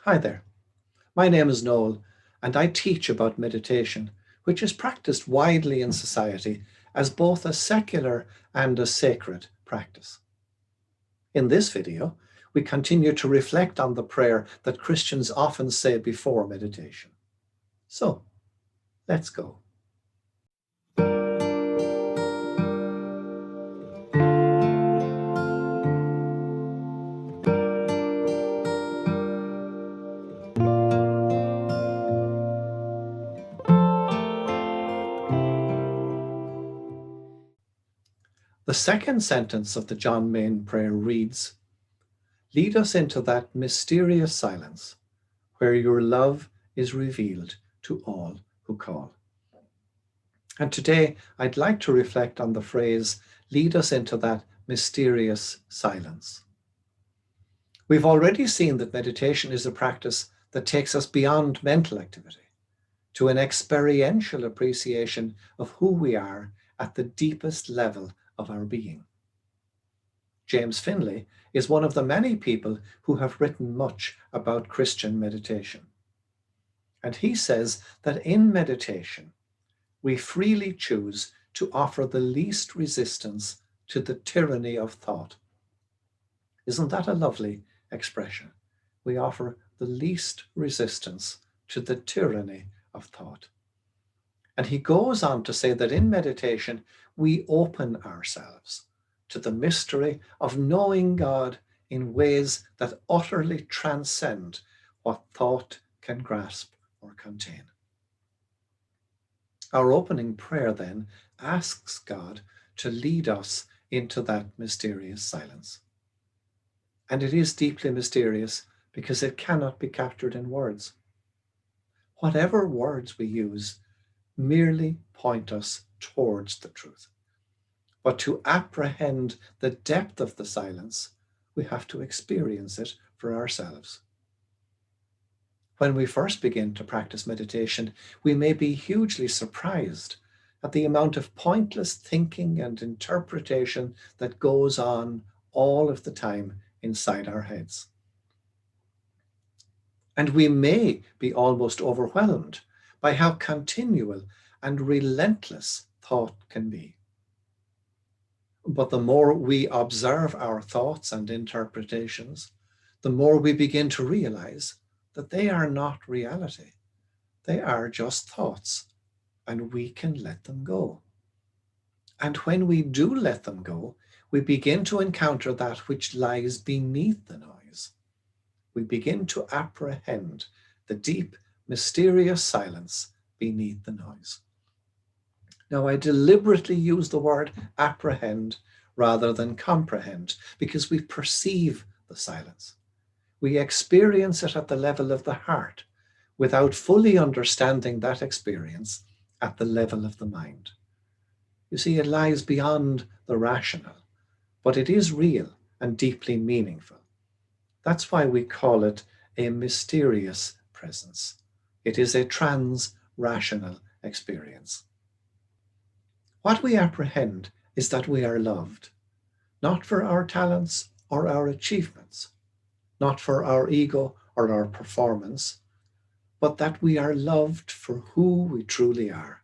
Hi there. My name is Noel, and I teach about meditation, which is practiced widely in society as both a secular and a sacred practice. In this video, we continue to reflect on the prayer that Christians often say before meditation. So, let's go. The second sentence of the John Main prayer reads, "Lead us into that mysterious silence where your love is revealed to all who call." And today I'd like to reflect on the phrase, "lead us into that mysterious silence." We've already seen that meditation is a practice that takes us beyond mental activity to an experiential appreciation of who we are at the deepest level of our being. James Finley is one of the many people who have written much about Christian meditation. And he says that in meditation, we freely choose to offer the least resistance to the tyranny of thought. Isn't that a lovely expression? We offer the least resistance to the tyranny of thought. And he goes on to say that in meditation, we open ourselves to the mystery of knowing God in ways that utterly transcend what thought can grasp or contain. Our opening prayer then asks God to lead us into that mysterious silence. And it is deeply mysterious because it cannot be captured in words. Whatever words we use merely point us towards the truth. But to apprehend the depth of the silence, we have to experience it for ourselves. When we first begin to practice meditation, we may be hugely surprised at the amount of pointless thinking and interpretation that goes on all of the time inside our heads. And we may be almost overwhelmed by how continual and relentless thought can be. But the more we observe our thoughts and interpretations, the more we begin to realize that they are not reality. They are just thoughts, and we can let them go. And when we do let them go, we begin to encounter that which lies beneath the noise. We begin to apprehend the deep, mysterious silence beneath the noise. Now, I deliberately use the word apprehend rather than comprehend because we perceive the silence. We experience it at the level of the heart without fully understanding that experience at the level of the mind. You see, it lies beyond the rational, but it is real and deeply meaningful. That's why we call it a mysterious presence. It is a trans-rational experience. What we apprehend is that we are loved, not for our talents or our achievements, not for our ego or our performance, but that we are loved for who we truly are,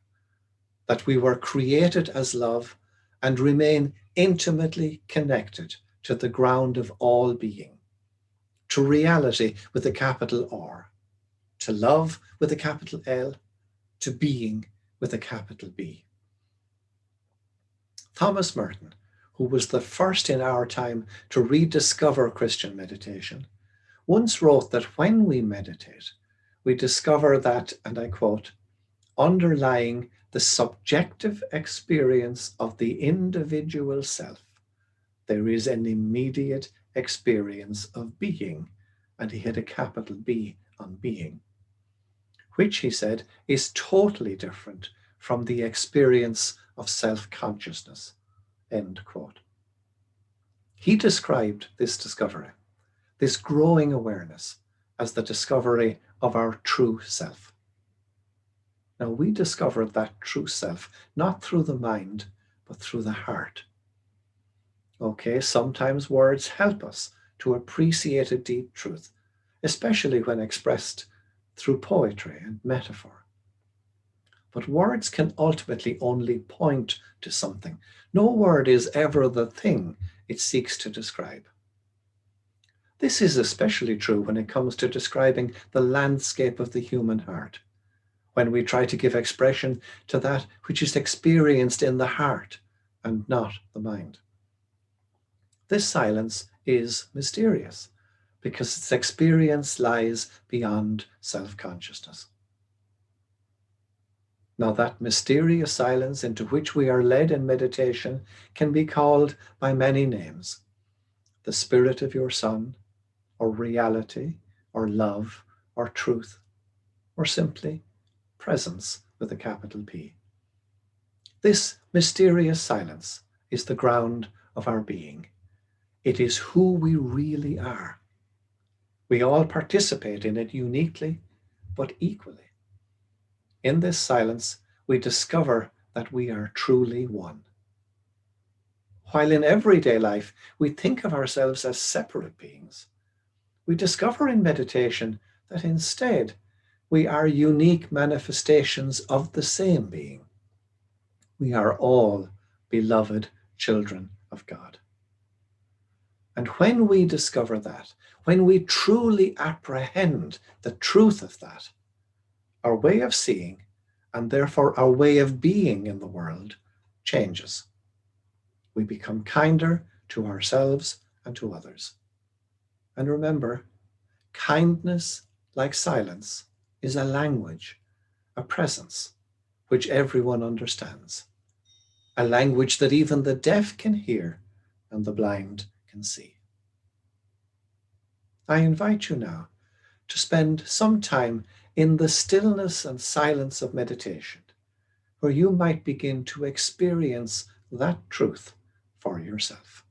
that we were created as love and remain intimately connected to the ground of all being, to reality with a capital R, to love with a capital L, to being with a capital B. Thomas Merton, who was the first in our time to rediscover Christian meditation, once wrote that when we meditate, we discover that, and I quote, underlying the subjective experience of the individual self, there is an immediate experience of being, and he had a capital B on being, which he said is totally different from the experience of self-consciousness, end quote. He described this discovery, this growing awareness, as the discovery of our true self. Now, we discovered that true self not through the mind, but through the heart. Okay, sometimes words help us to appreciate a deep truth, especially when expressed through poetry and metaphor. But words can ultimately only point to something. No word is ever the thing it seeks to describe. This is especially true when it comes to describing the landscape of the human heart, when we try to give expression to that which is experienced in the heart and not the mind. This silence is mysterious because its experience lies beyond self-consciousness. Now, that mysterious silence into which we are led in meditation can be called by many names: the spirit of your son, or reality, or love, or truth, or simply presence with a capital P. This mysterious silence is the ground of our being. It is who we really are. We all participate in it uniquely, but equally. In this silence, we discover that we are truly one. While in everyday life, we think of ourselves as separate beings, we discover in meditation that instead we are unique manifestations of the same being. We are all beloved children of God. And when we discover that, when we truly apprehend the truth of that, our way of seeing, and therefore our way of being in the world, changes. We become kinder to ourselves and to others. And remember, kindness, like silence, is a language, a presence, which everyone understands. A language that even the deaf can hear and the blind can see. I invite you now to spend some time in the stillness and silence of meditation, where you might begin to experience that truth for yourself.